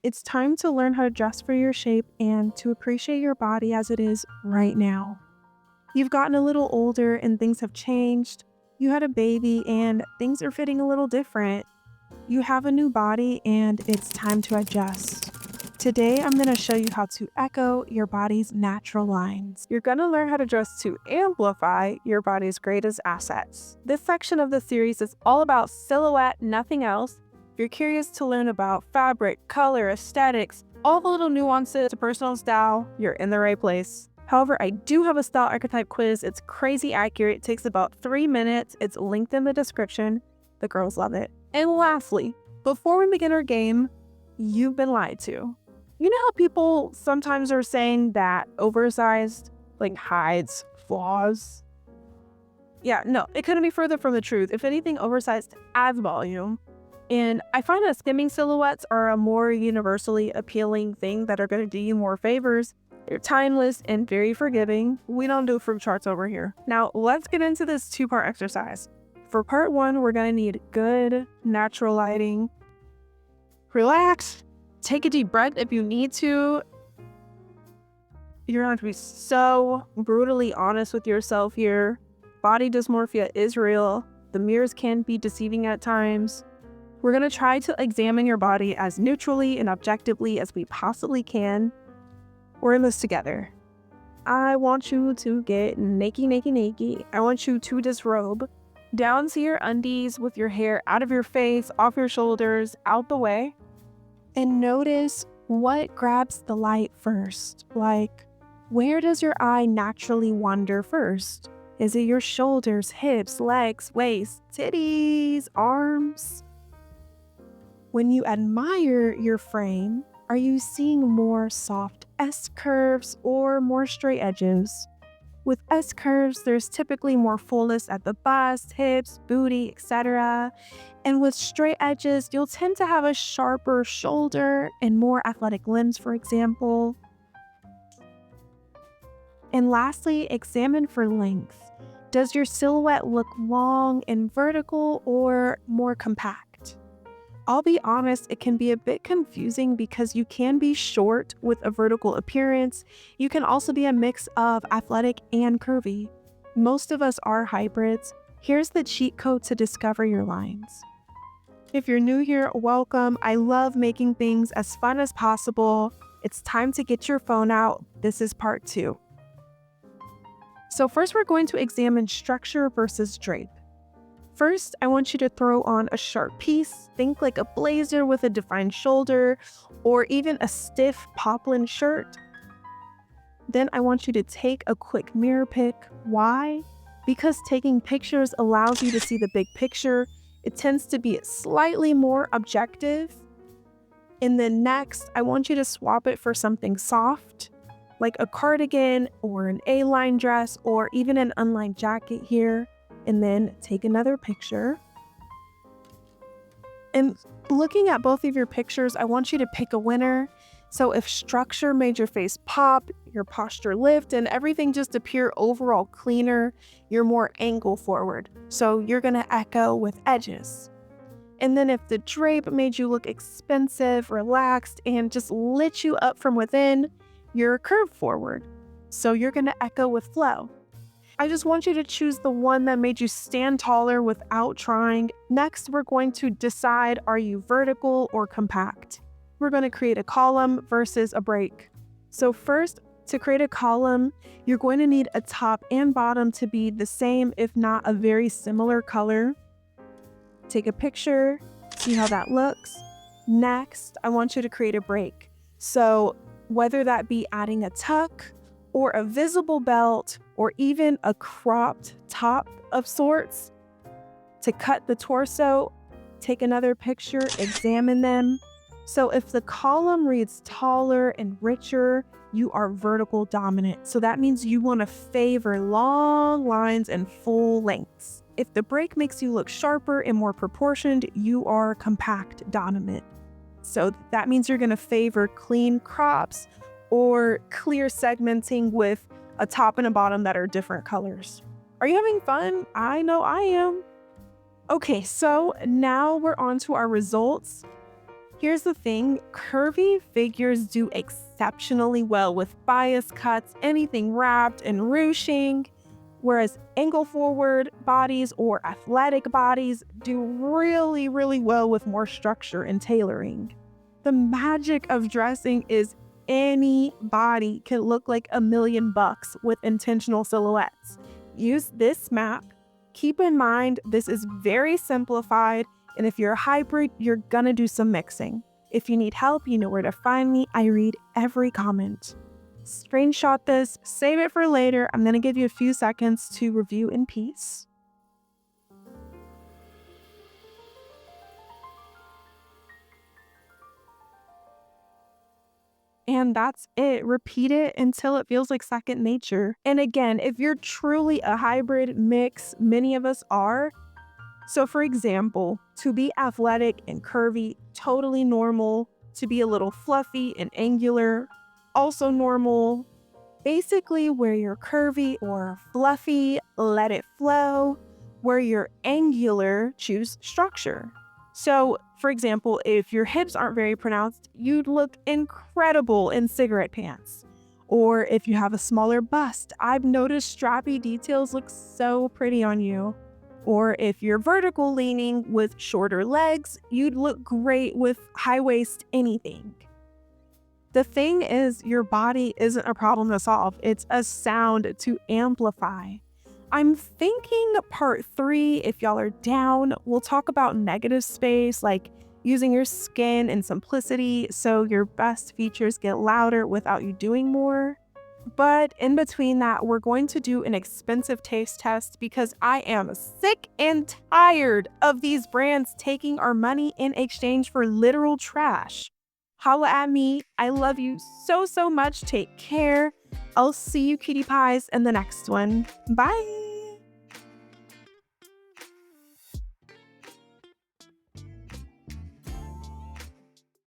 It's time to learn how to dress for your shape and to appreciate your body as it is right now. You've gotten a little older and things have changed. You had a baby and things are fitting a little different. You have a new body and it's time to adjust. Today, I'm going to show you how to echo your body's natural lines. You're going to learn how to dress to amplify your body's greatest assets. This section of the series is all about silhouette, nothing else. If you're curious to learn about fabric, color, aesthetics, all the little nuances to personal style, you're in the right place. However, I do have a style archetype quiz. It's crazy accurate. It takes about 3 minutes. It's linked in the description. The girls love it. And lastly, before we begin our game, you've been lied to. You know how people sometimes are saying that oversized hides flaws? Yeah, no, it couldn't be further from the truth. If anything, oversized adds volume. And I find that skimming silhouettes are a more universally appealing thing that are going to do you more favors. They're timeless and very forgiving. We don't do fruit charts over here. Now, let's get into this 2-part exercise. For part 1, we're going to need good, natural lighting. Relax. Take a deep breath if you need to. You're going to have to be so brutally honest with yourself here. Body dysmorphia is real. The mirrors can be deceiving at times. We're going to try to examine your body as neutrally and objectively as we possibly can. We're in this together. I want you to get naked. I want you to disrobe down to your undies with your hair out of your face, off your shoulders, out the way. And notice what grabs the light first. Where does your eye naturally wander first? Is it your shoulders, hips, legs, waist, titties, arms? When you admire your frame, are you seeing more soft S-curves or more straight edges? With S-curves, there's typically more fullness at the bust, hips, booty, etc. And with straight edges, you'll tend to have a sharper shoulder and more athletic limbs, for example. And lastly, examine for length. Does your silhouette look long and vertical or more compact? I'll be honest, it can be a bit confusing because you can be short with a vertical appearance. You can also be a mix of athletic and curvy. Most of us are hybrids. Here's the cheat code to discover your lines. If you're new here, welcome. I love making things as fun as possible. It's time to get your phone out. This is part 2. So first, we're going to examine structure versus drape. First, I want you to throw on a sharp piece. Think like a blazer with a defined shoulder or even a stiff poplin shirt. Then I want you to take a quick mirror pic. Why? Because taking pictures allows you to see the big picture. It tends to be slightly more objective. And then next, I want you to swap it for something soft, like a cardigan or an A-line dress or even an unlined jacket here. And then take another picture. And looking at both of your pictures, I want you to pick a winner. So if structure made your face pop, your posture lift, and everything just appear overall cleaner, you're more angle forward. So you're going to echo with edges. And then if the drape made you look expensive, relaxed, and just lit you up from within, you're curve forward. So you're going to echo with flow. I just want you to choose the one that made you stand taller without trying. Next, we're going to decide, are you vertical or compact? We're going to create a column versus a break. So first, to create a column, you're going to need a top and bottom to be the same, if not a very similar color. Take a picture, see how that looks. Next, I want you to create a break. So whether that be adding a tuck, or a visible belt, or even a cropped top of sorts. To cut the torso, take another picture, examine them. So if the column reads taller and richer, you are vertical dominant. So that means you want to favor long lines and full lengths. If the break makes you look sharper and more proportioned, you are compact dominant. So that means you're going to favor clean crops or clear segmenting with a top and a bottom that are different colors. Are you having fun? I know I am. Okay, so now we're on to our results. Here's the thing, curvy figures do exceptionally well with bias cuts, anything wrapped and ruching, whereas angle forward bodies or athletic bodies do really, really well with more structure and tailoring. The magic of dressing is any body can look like $1,000,000 with intentional silhouettes. Use this map. Keep in mind, this is very simplified, and if you're a hybrid, you're gonna do some mixing. If you need help, you know where to find me. I read every comment. Screenshot this, save it for later. I'm gonna give you a few seconds to review in peace. And that's it. Repeat it until it feels like second nature. And again, if you're truly a hybrid mix, many of us are. So for example, to be athletic and curvy, totally normal. To be a little fluffy and angular, also normal. Basically, where you're curvy or fluffy, let it flow. Where you're angular, choose structure. So, for example, if your hips aren't very pronounced, you'd look incredible in cigarette pants. Or if you have a smaller bust, I've noticed strappy details look so pretty on you. Or if you're vertical leaning with shorter legs, you'd look great with high waist anything. The thing is, your body isn't a problem to solve, it's a sound to amplify. I'm thinking part 3, if y'all are down, we'll talk about negative space, like using your skin and simplicity so your best features get louder without you doing more. But in between that, we're going to do an expensive taste test because I am sick and tired of these brands taking our money in exchange for literal trash. Holla at me. I love you so, so much. Take care. I'll see you cutie pies in the next one. Bye.